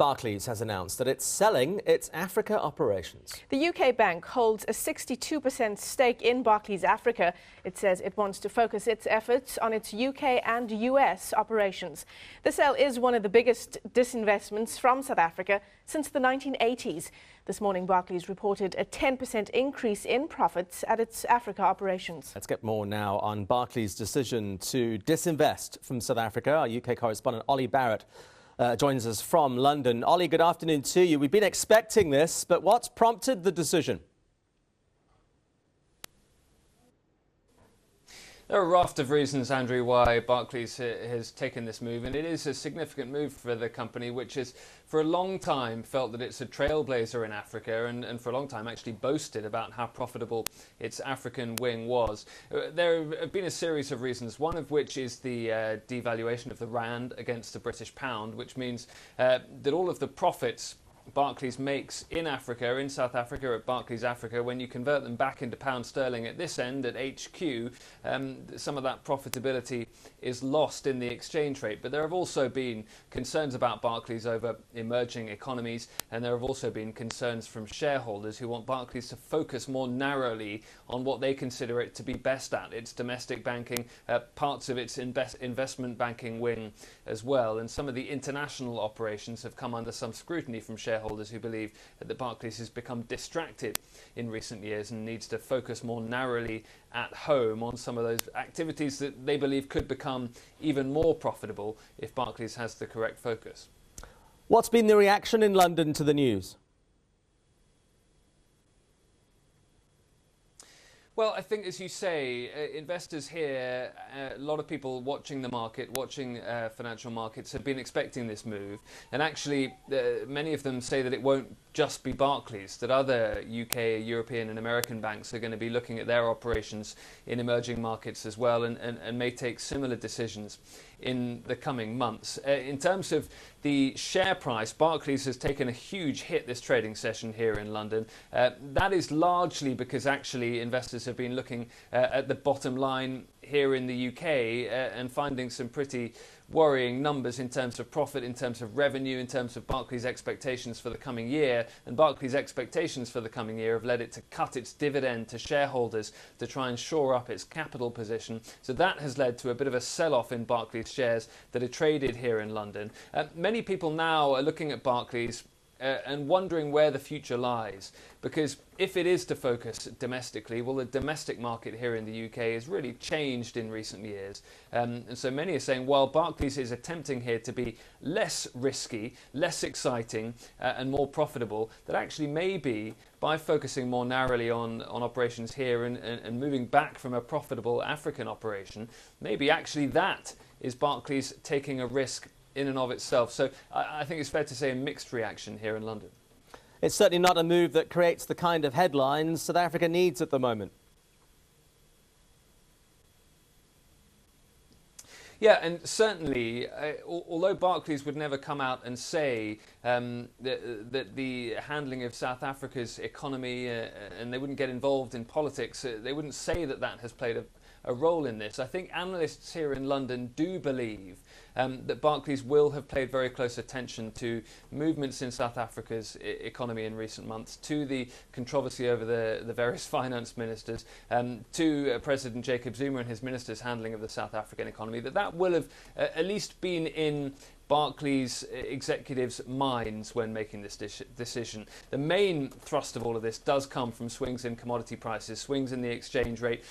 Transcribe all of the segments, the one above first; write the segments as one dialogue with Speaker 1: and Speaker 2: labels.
Speaker 1: Barclays has announced that it's selling its Africa operations.
Speaker 2: The UK bank holds a 62% stake in Barclays Africa. It says it wants to focus its efforts on its UK and US operations. The sale is one of the biggest disinvestments from South Africa since the 1980s. This morning, Barclays reported a 10% increase in profits at its Africa operations.
Speaker 1: Let's get more now on Barclays' decision to disinvest from South Africa. Our UK correspondent Olly Barratt joins us from London. Olly, good afternoon to you. We've been expecting this, but what's prompted the decision?
Speaker 3: There are a raft of reasons, Andrew, why Barclays has taken this move, and it is a significant move for the company, which has for a long time felt that it's a trailblazer in Africa and for a long time actually boasted about how profitable its African wing was. There have been a series of reasons, one of which is the devaluation of the rand against the British pound, which means that all of the profits Barclays makes in Africa, in South Africa at Barclays Africa, when you convert them back into pound sterling at this end at HQ, some of that profitability is lost in the exchange rate. But there have also been concerns about Barclays over emerging economies, and there have also been concerns from shareholders who want Barclays to focus more narrowly on what they consider it to be best at, its domestic banking, parts of its investment banking wing as well. And some of the international operations have come under some scrutiny from shareholders who believe that Barclays has become distracted in recent years and needs to focus more narrowly at home on some of those activities that they believe could become even more profitable if Barclays has the correct focus.
Speaker 1: What's been the reaction in London to the news?
Speaker 3: Well, I think, as you say, investors here, a lot of people watching the market, watching financial markets, have been expecting this move. And actually, many of them say that it won't just be Barclays, that other UK, European and American banks are going to be looking at their operations in emerging markets as well and may take similar decisions in the coming months. In terms of the share price, Barclays has taken a huge hit this trading session here in London. That is largely because actually investors have been looking at the bottom line here in the UK and finding some pretty worrying numbers in terms of profit, in terms of revenue, in terms of Barclays' expectations for the coming year. And Barclays' expectations for the coming year have led it to cut its dividend to shareholders to try and shore up its capital position. So that has led to a bit of a sell-off in Barclays shares that are traded here in London. Many people now are looking at Barclays and wondering where the future lies, because if it is to focus domestically, well, the domestic market here in the UK has really changed in recent years, and so many are saying, while Barclays is attempting here to be less risky, less exciting and more profitable, that actually maybe by focusing more narrowly on operations here and moving back from a profitable African operation, maybe actually that is Barclays taking a risk in and of itself. So I think it's fair to say a mixed reaction here in London.
Speaker 1: It's certainly not a move that creates the kind of headlines South Africa needs at the moment.
Speaker 3: Yeah, and certainly, although Barclays would never come out and say that the handling of South Africa's economy and they wouldn't get involved in politics, they wouldn't say that that has played a role in this. I think analysts here in London do believe that Barclays will have paid very close attention to movements in South Africa's economy in recent months, to the controversy over the various finance ministers, to President Jacob Zuma and his ministers' handling of the South African economy, that will have at least been in Barclays executives' minds when making this decision. The main thrust of all of this does come from swings in commodity prices, swings in the exchange rate,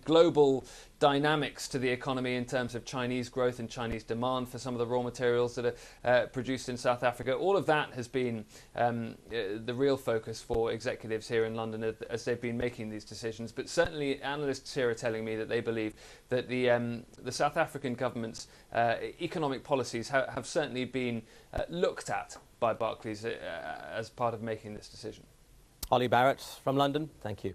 Speaker 3: global dynamics to the economy in terms of Chinese growth and Chinese demand for some of the raw materials that are produced in South Africa. All of that has been the real focus for executives here in London as they've been making these decisions. But certainly analysts here are telling me that they believe that the South African government's economic policies have certainly been looked at by Barclays as part of making this decision.
Speaker 1: Olly Barratt from London, thank you.